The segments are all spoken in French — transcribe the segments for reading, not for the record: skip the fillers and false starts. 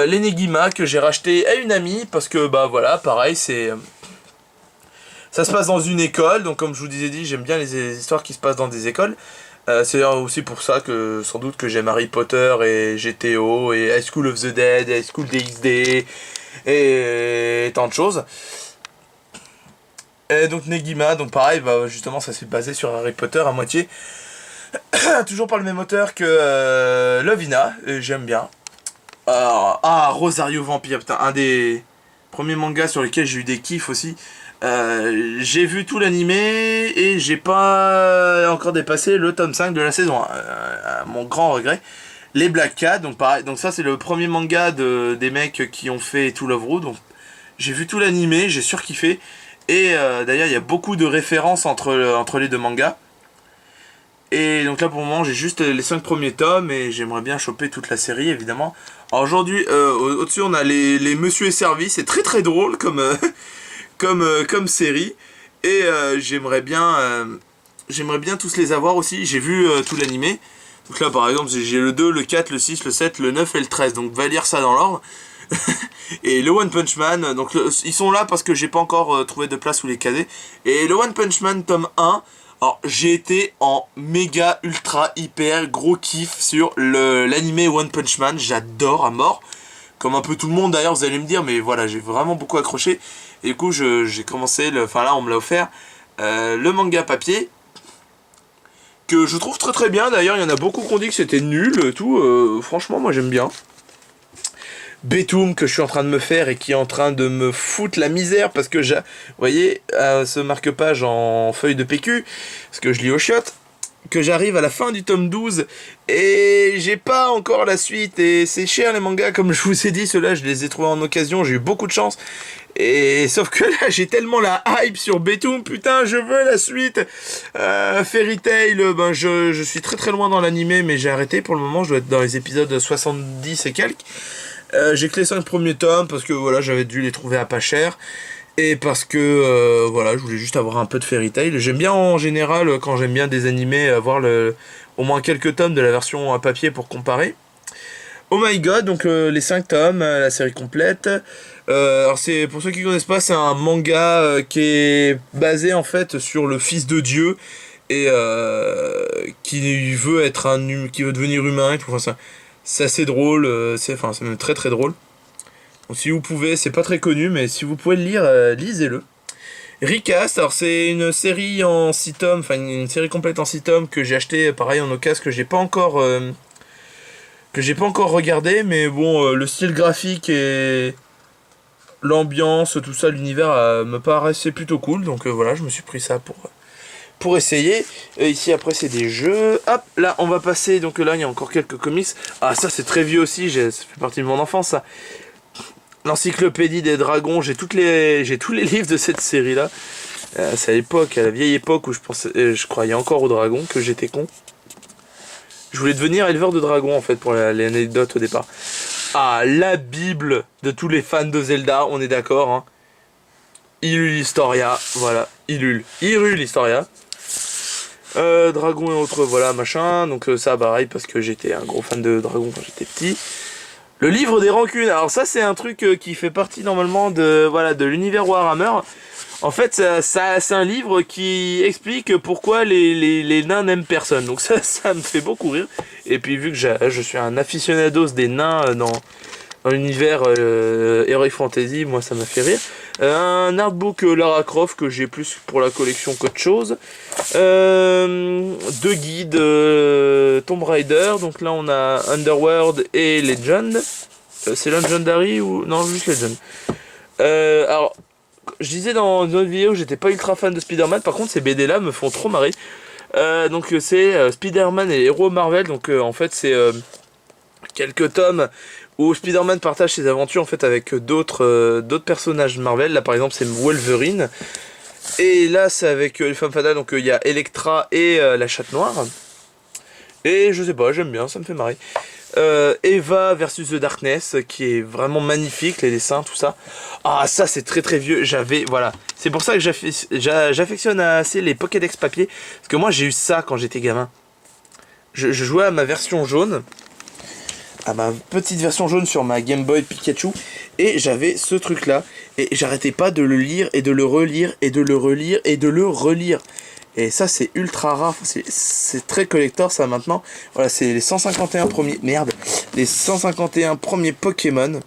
L'Enigma que j'ai racheté à une amie parce que bah voilà, pareil, ça se passe dans une école, donc comme je vous disais dit, j'aime bien les histoires qui se passent dans des écoles. C'est aussi pour ça que sans doute que j'aime Harry Potter et GTO et High School of the Dead, et High School DxD et tant de choses. Et donc Negima, donc pareil, bah justement ça s'est basé sur Harry Potter à moitié. Toujours par le même auteur que Lovina, j'aime bien. Rosario Vampire, putain, un des premiers mangas sur lesquels j'ai eu des kiffs aussi. J'ai vu tout l'animé et j'ai pas encore dépassé le tome 5 de la saison 1. Mon grand regret. Les Black Cat, donc pareil, donc ça c'est le premier manga des mecs qui ont fait To Love Ru, donc j'ai vu tout l'animé, j'ai surkiffé. Et d'ailleurs il y a beaucoup de références entre les deux mangas. Et donc là pour le moment j'ai juste les 5 premiers tomes et j'aimerais bien choper toute la série évidemment. Alors aujourd'hui au-dessus on a les Monsieur et Servi, c'est très très drôle comme série. Et j'aimerais bien tous les avoir aussi. J'ai vu tout l'animé. Donc là par exemple j'ai le 2, le 4, le 6, le 7, le 9 et le 13. Donc va lire ça dans l'ordre. Et le One Punch Man, donc ils sont là parce que j'ai pas encore trouvé de place où les caser. Et le One Punch Man tome 1. Alors j'ai été en méga ultra hyper gros kiff sur l'animé One Punch Man, j'adore à mort. Comme un peu tout le monde d'ailleurs, vous allez me dire, mais voilà, j'ai vraiment beaucoup accroché. Et du coup j'ai commencé, enfin là on me l'a offert, le manga papier. Que je trouve très très bien, d'ailleurs il y en a beaucoup qui ont dit que c'était nul, tout, franchement moi j'aime bien. Betum que je suis en train de me faire et qui est en train de me foutre la misère parce que vous voyez, ce marque-page en feuille de PQ, parce que je lis au chiottes, que j'arrive à la fin du tome 12 et j'ai pas encore la suite et c'est cher les mangas, comme je vous ai dit, ceux-là je les ai trouvés en occasion, j'ai eu beaucoup de chance. Et sauf que là j'ai tellement la hype sur Betum, putain je veux la suite. Fairy Tail, ben je suis très très loin dans l'animé mais j'ai arrêté pour le moment, je dois être dans les épisodes 70 et quelques. J'ai que les 5 premiers tomes parce que voilà j'avais dû les trouver à pas cher. Et parce que voilà je voulais juste avoir un peu de Fairy Tail. J'aime bien en général quand j'aime bien des animés avoir au moins quelques tomes de la version à papier pour comparer. Oh My God, donc les 5 tomes, la série complète. Alors c'est pour ceux qui connaissent pas, c'est un manga qui est basé en fait sur le fils de Dieu et qui veut être qui veut devenir humain. Enfin, c'est assez drôle, c'est même très très drôle. Donc si vous pouvez, c'est pas très connu, mais si vous pouvez le lire, lisez-le. Recast, alors c'est une série en 6 tomes, enfin une série complète en 6 tomes que j'ai acheté pareil en occasion, que j'ai pas encore regardé, mais bon, le style graphique et l'ambiance, tout ça, l'univers me paraissait plutôt cool, donc voilà, je me suis pris ça pour essayer. Ici après c'est des jeux. Hop, là on va passer, donc là il y a encore quelques comics. Ah ça c'est très vieux aussi, ça fait partie de mon enfance ça. L'encyclopédie des dragons, j'ai tous les livres de cette série là. C'est à l'époque, à la vieille époque où je croyais encore aux dragons, que j'étais con. Je voulais devenir éleveur de dragons en fait pour l'anecdote au départ. Ah, la bible de tous les fans de Zelda, on est d'accord hein. Hyrule Historia, voilà, Hyrule Historia. Dragon et autres, voilà, machin. Donc ça, pareil, parce que j'étais un gros fan de Dragon quand j'étais petit. Le livre des rancunes. Alors ça, c'est un truc qui fait partie normalement de l'univers Warhammer. En fait, c'est un livre qui explique pourquoi les nains n'aiment personne. Donc ça me fait beaucoup rire. Et puis vu que je suis un aficionados des nains dans l'univers Heroic Fantasy, moi ça m'a fait rire. Un artbook Lara Croft que j'ai plus pour la collection qu'autre chose. 2 guides Tomb Raider. Donc là on a Underworld et Legend. C'est Legendary ou... Non, juste Legend. Alors, je disais dans une autre vidéo, j'étais pas ultra fan de Spider-Man. Par contre, ces BD là me font trop marrer. Donc c'est Spider-Man et les héros Marvel. Donc en fait c'est quelques tomes où Spider-Man partage ses aventures en fait avec d'autres personnages Marvel. Là par exemple c'est Wolverine. Et là c'est avec les femmes fatales, donc il y a Elektra et la chatte noire. Et je sais pas, j'aime bien, ça me fait marrer. Eva versus The Darkness, qui est vraiment magnifique, les dessins, tout ça. Ah, ça c'est très très vieux, voilà. C'est pour ça que j'affectionne assez les Pokédex papier, parce que moi j'ai eu ça quand j'étais gamin. Je jouais à ma version jaune, à ma petite version jaune sur ma Game Boy Pikachu, et j'avais ce truc là, et j'arrêtais pas de le lire, et de le relire, et de le relire, et de le relire. Et ça c'est ultra rare, c'est très collector ça maintenant. Voilà, c'est les 151 premiers, les 151 premiers Pokémon.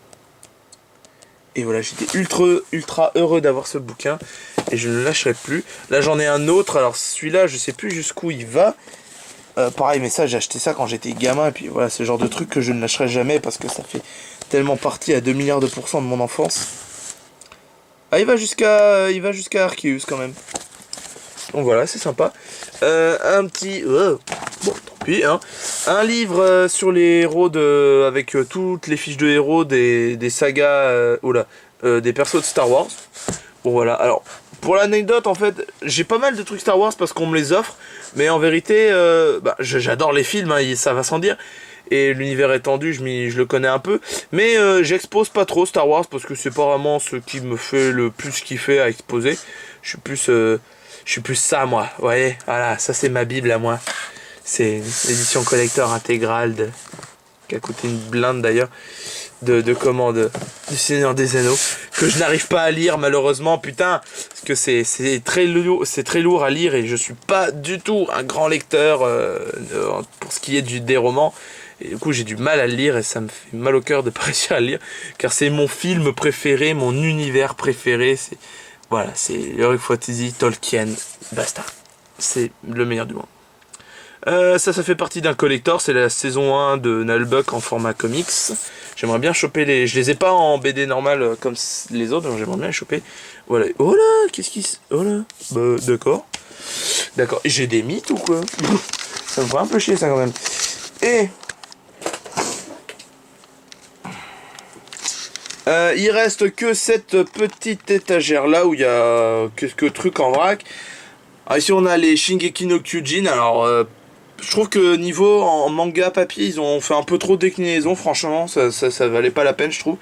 Et voilà, j'étais ultra heureux d'avoir ce bouquin, et je ne le lâcherai plus. Là j'en ai un autre, alors celui-là je sais plus jusqu'où il va. Pareil, mais ça j'ai acheté ça quand j'étais gamin, et puis voilà, c'est le genre de truc que je ne lâcherai jamais, parce que ça fait tellement partie à 2 milliards de pourcents de mon enfance. Ah, il va jusqu'à Arceus quand même. Donc voilà, c'est sympa. Un petit... bon, tant pis, hein. Un livre sur les héros avec toutes les fiches de héros des sagas... des persos de Star Wars. Bon voilà, alors... Pour l'anecdote, en fait, j'ai pas mal de trucs Star Wars parce qu'on me les offre. Mais en vérité, j'adore les films, hein, ça va sans dire. Et l'univers étendu, je le connais un peu. Mais j'expose pas trop Star Wars parce que c'est pas vraiment ce qui me fait le plus kiffer à exposer. Je suis plus ça, moi. Vous voyez, voilà, ça c'est ma Bible à moi. C'est l'édition collector intégrale qui a coûté une blinde d'ailleurs. De commande du Seigneur des Anneaux, que je n'arrive pas à lire malheureusement, putain, parce que c'est très lourd à lire, et je suis pas du tout un grand lecteur pour ce qui est des romans, et du coup j'ai du mal à le lire, et ça me fait mal au cœur de pas réussir à le lire, car c'est mon film préféré, mon univers préféré, c'est Heroic Fantasy, Tolkien, basta, c'est le meilleur du monde. Ça fait partie d'un collector, c'est la saison 1 de Nullbuck en format comics. J'aimerais bien choper je les ai pas en BD normal comme les autres, donc j'aimerais bien les choper. Voilà. Oh là, qu'est-ce qui se... Oh là. Bah, d'accord. D'accord. J'ai des mythes ou quoi? Ça me ferait un peu chier ça quand même. Et... il reste que cette petite étagère là où il y a quelques trucs en vrac. Alors ici on a les Shingeki no Kyojin, alors... je trouve que niveau en manga papier, ils ont fait un peu trop de déclinaisons, franchement, ça valait pas la peine, je trouve.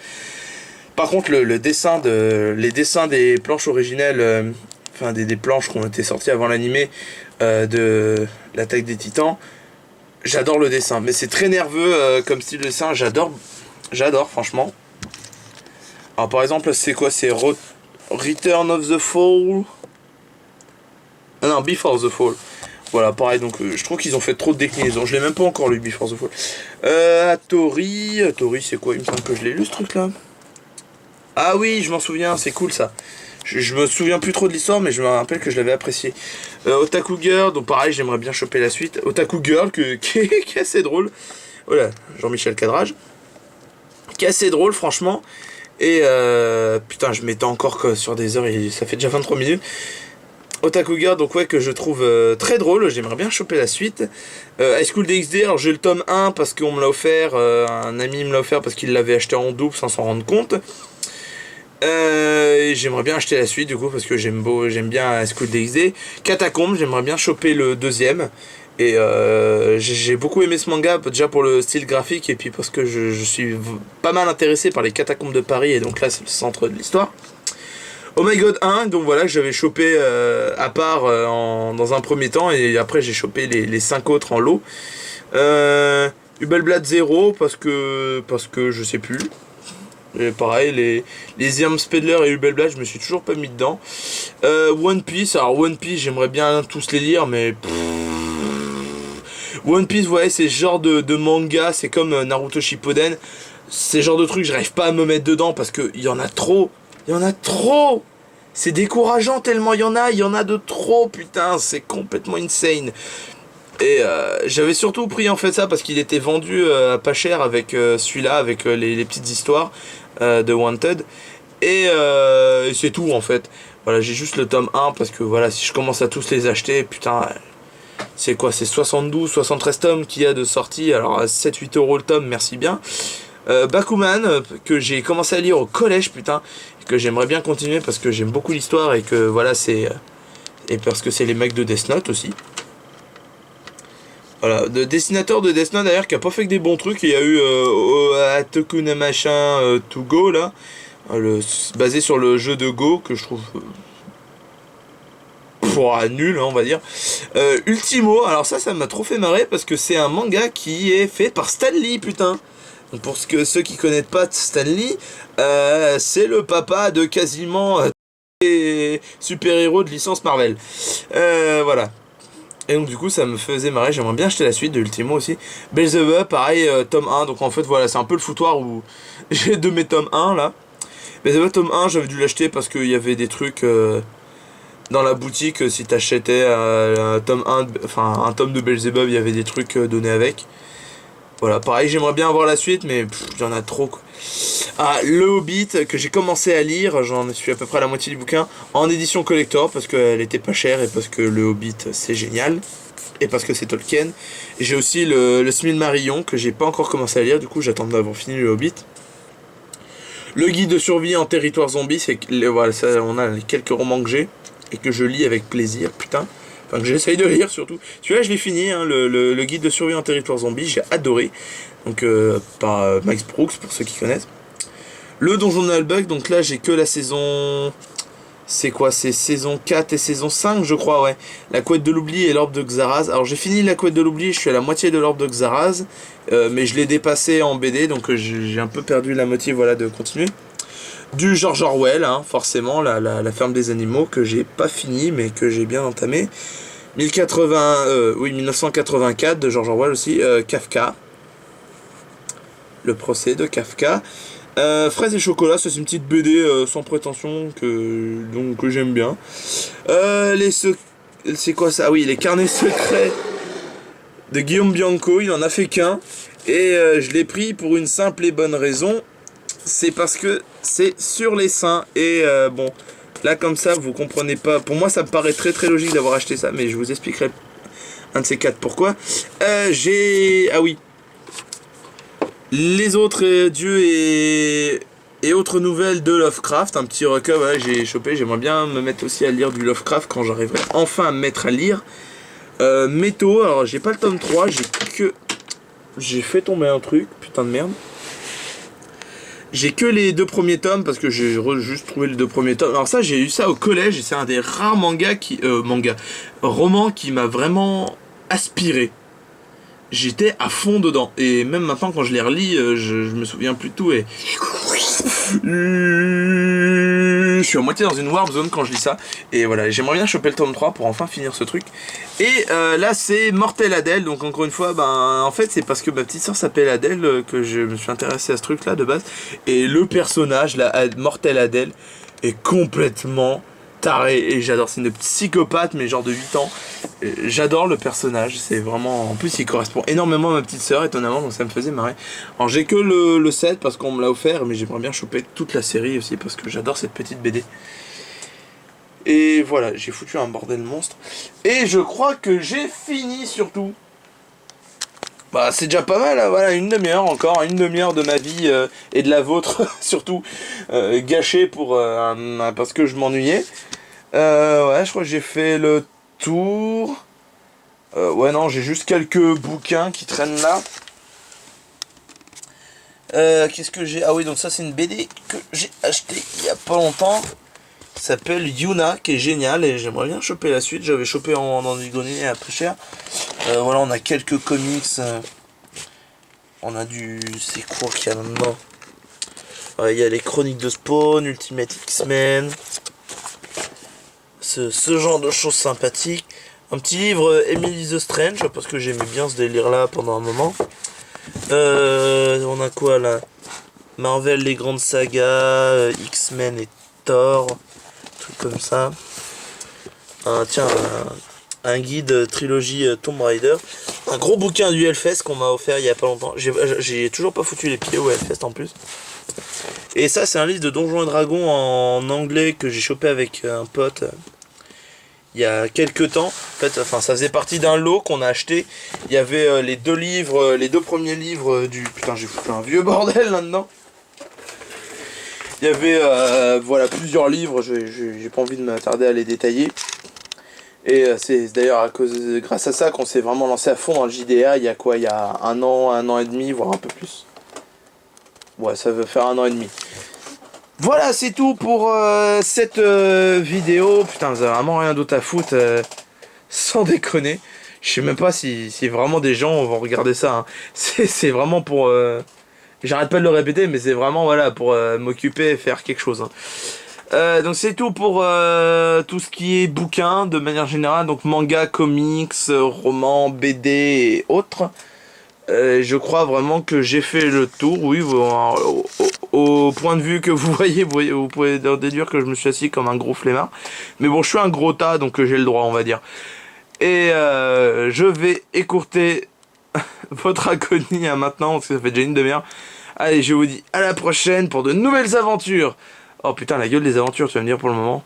Par contre, les dessins des planches originelles, enfin des planches qui ont été sorties avant l'animé de l'Attaque des Titans, j'adore le dessin. Mais c'est très nerveux comme style de dessin, j'adore franchement. Alors par exemple, c'est quoi? C'est Return of the Fall? Ah non, Before the Fall. Voilà, pareil, donc je trouve qu'ils ont fait trop de déclinaisons. Je l'ai même pas encore lu, Before the Fall. Tori, c'est quoi? Il me semble que je l'ai lu ce truc là. Ah oui, je m'en souviens, c'est cool ça. Je me souviens plus trop de l'histoire, mais je me rappelle que je l'avais apprécié. Otaku Girl, donc pareil, j'aimerais bien choper la suite. Otaku Girl, qui est assez drôle. Voilà, Jean-Michel Cadrage. Qui est assez drôle, franchement. Et putain, je m'étends encore sur des heures, et ça fait déjà 23 minutes. Otaku Girl, donc ouais, que je trouve très drôle, j'aimerais bien choper la suite. High School DxD, alors j'ai le tome 1 parce qu'on me l'a offert, un ami me l'a offert parce qu'il l'avait acheté en double sans s'en rendre compte. Et j'aimerais bien acheter la suite du coup parce que j'aime bien High School DxD. Catacombs, j'aimerais bien choper le deuxième. Et j'ai beaucoup aimé ce manga, déjà pour le style graphique et puis parce que je suis pas mal intéressé par les catacombes de Paris, et donc là c'est le centre de l'histoire. Oh My God 1, donc voilà, que j'avais chopé à part dans un premier temps, et après j'ai chopé les 5 autres en lot. Hubelblad 0 parce que je sais plus. Et pareil, les Iam Spedler et Hubelblad, je me suis toujours pas mis dedans. One Piece, alors One Piece, j'aimerais bien tous les lire, mais... One Piece, ouais, c'est ce genre de manga, c'est comme Naruto Shippuden. C'est le genre de truc, j'arrive pas à me mettre dedans parce qu'il y en a trop. Il y en a trop. C'est décourageant tellement il y en a de trop, putain, c'est complètement insane. Et j'avais surtout pris en fait ça parce qu'il était vendu à pas cher avec celui-là, avec les petites histoires de Wanted. Et c'est tout en fait. Voilà, j'ai juste le tome 1 parce que voilà, si je commence à tous les acheter, putain, c'est quoi? C'est 72, 73 tomes qu'il y a de sortie. Alors à 7-8 € le tome, merci bien. Bakuman, que j'ai commencé à lire au collège, putain, et que j'aimerais bien continuer parce que j'aime beaucoup l'histoire et que voilà, et parce que c'est les mecs de Death Note aussi. Voilà, de dessinateur de Death Note d'ailleurs qui a pas fait que des bons trucs. Il y a eu Atokuna machin to Go là, basé sur le jeu de Go que je trouve nul, hein, on va dire. Ultimo, alors ça m'a trop fait marrer parce que c'est un manga qui est fait par Stan Lee, putain. Donc pour ceux qui connaissent pas Stan Lee, c'est le papa de quasiment les super-héros de licence Marvel. Voilà. Et donc du coup ça me faisait marrer, j'aimerais bien acheter la suite de Ultimo aussi. Beelzebub, pareil, tome 1, donc en fait voilà, c'est un peu le foutoir où j'ai de mes tomes 1 là. Beelzebub tome 1, j'avais dû l'acheter parce qu'il y avait des trucs dans la boutique, si t'achetais un tome 1, enfin un tome de Beelzebub, il y avait des trucs donnés avec. Voilà, pareil, j'aimerais bien avoir la suite, mais il y en a trop quoi. Ah, Le Hobbit, que j'ai commencé à lire, j'en suis à peu près à la moitié du bouquin, en édition collector, parce qu'elle était pas chère, et parce que Le Hobbit, c'est génial, et parce que c'est Tolkien. Et j'ai aussi le Silmarillion, que j'ai pas encore commencé à lire, du coup j'attends d'avoir fini Le Hobbit. Le guide de survie en territoire zombie, c'est voilà, ça, on a les quelques romans que j'ai, et que je lis avec plaisir, putain. Enfin, que j'essaye de lire surtout. Celui-là, je l'ai fini, hein, le guide de survie en territoire zombie, j'ai adoré. Donc, par Max Brooks, pour ceux qui connaissent. Le Donjon de Nullbug, donc là, j'ai que la saison... C'est quoi? C'est saison 4 et saison 5, je crois, ouais. La couette de l'oubli et l'orbe de Xaraz. Alors, j'ai fini la couette de l'oubli, je suis à la moitié de l'orbe de Xaraz. Mais je l'ai dépassé en BD, donc j'ai un peu perdu la moitié, voilà, de continuer. Du George Orwell, hein, forcément, la ferme des animaux, que j'ai pas fini, mais que j'ai bien entamé. 1984 de George Orwell aussi. Kafka. Le procès de Kafka. Fraises et chocolat, ça c'est une petite BD sans prétention que j'aime bien. C'est quoi ça? Ah oui, les carnets secrets de Guillaume Bianco, il en a fait qu'un. Et je l'ai pris pour une simple et bonne raison. C'est parce que c'est sur les seins. Et bon, là comme ça, vous comprenez pas. Pour moi, ça me paraît très très logique d'avoir acheté ça, mais je vous expliquerai un de ces quatre pourquoi. Ah oui. Les autres dieux et autres nouvelles de Lovecraft. Un petit recueil, voilà, j'ai chopé. J'aimerais bien me mettre aussi à lire du Lovecraft quand j'arriverai enfin à me mettre à lire. Métaux, alors j'ai pas le tome 3, j'ai fait tomber un truc, putain de merde. J'ai que les deux premiers tomes parce que j'ai juste trouvé les deux premiers tomes. Alors ça, j'ai eu ça au collège et c'est un des rares romans qui m'a vraiment aspiré. J'étais à fond dedans. Et même maintenant, quand je les relis, je me souviens plus de tout et... Je suis à moitié dans une warp zone quand je lis ça. Et voilà, j'aimerais bien choper le tome 3 pour enfin finir ce truc. Et là, c'est Mortel Adèle. Donc encore une fois, en fait, c'est parce que ma petite soeur s'appelle Adèle que je me suis intéressé à ce truc-là de base. Et le personnage, Mortel Adèle, est complètement taré. Et j'adore, c'est une psychopathe, mais genre de 8 ans. J'adore le personnage, c'est vraiment... En plus, il correspond énormément à ma petite sœur, étonnamment, donc ça me faisait marrer. Alors, j'ai que le 7 parce qu'on me l'a offert, mais j'aimerais bien choper toute la série aussi parce que j'adore cette petite BD. Et voilà, j'ai foutu un bordel monstre. Et je crois que j'ai fini surtout. Bah, c'est déjà pas mal, hein, voilà, une demi-heure encore, une demi-heure de ma vie et de la vôtre, surtout, gâchée parce que je m'ennuyais. Ouais, je crois que j'ai fait le tour. Ouais, non, j'ai juste quelques bouquins qui traînent là. Qu'est-ce que j'ai? Ah oui, donc ça c'est une BD que j'ai acheté il y a pas longtemps. Ça s'appelle Yuna, qui est génial et j'aimerais bien choper la suite. J'avais chopé en Antigone à peu cher. Voilà, on a quelques comics. On a du... C'est quoi qu'il y a là-dedans? Il y a les Chroniques de Spawn, Ultimate X-Men. Ce genre de choses sympathiques. Un petit livre Emily the Strange, parce que j'aimais bien ce délire-là pendant un moment. On a quoi là? Marvel, les grandes sagas, X-Men et Thor, trucs comme ça. Tiens, un guide trilogie Tomb Raider. Un gros bouquin du Hellfest qu'on m'a offert il y a pas longtemps. J'ai toujours pas foutu les pieds au Hellfest en plus. Et ça, c'est un livre de Donjons et Dragons en anglais que j'ai chopé avec un pote il y a quelques temps. En fait, ça faisait partie d'un lot qu'on a acheté. Il y avait les deux premiers livres du... Putain, j'ai foutu un vieux bordel là-dedans. Il y avait voilà, plusieurs livres, j'ai pas envie de m'attarder à les détailler. Et c'est d'ailleurs grâce à ça qu'on s'est vraiment lancé à fond dans le JDR. Il y a quoi? Il y a un an et demi, voire un peu plus. Ouais, ça veut faire un an et demi. Voilà, c'est tout pour cette vidéo. Putain, vous avez vraiment rien d'autre à foutre, sans déconner. Je sais même pas si vraiment des gens vont regarder ça. Hein. C'est vraiment pour... J'arrête pas de le répéter, mais c'est vraiment voilà pour m'occuper et faire quelque chose. Hein. Donc c'est tout pour tout ce qui est bouquin de manière générale. Donc manga, comics, romans, BD et autres. Je crois vraiment que j'ai fait le tour, oui, au point de vue que vous voyez, vous pouvez déduire que je me suis assis comme un gros flemmard. Mais bon, je suis un gros tas, donc j'ai le droit, on va dire. Et je vais écourter votre agonie à maintenant, parce que ça fait déjà une demi-heure. Allez, je vous dis à la prochaine pour de nouvelles aventures. Oh putain, la gueule des aventures, tu vas me dire pour le moment.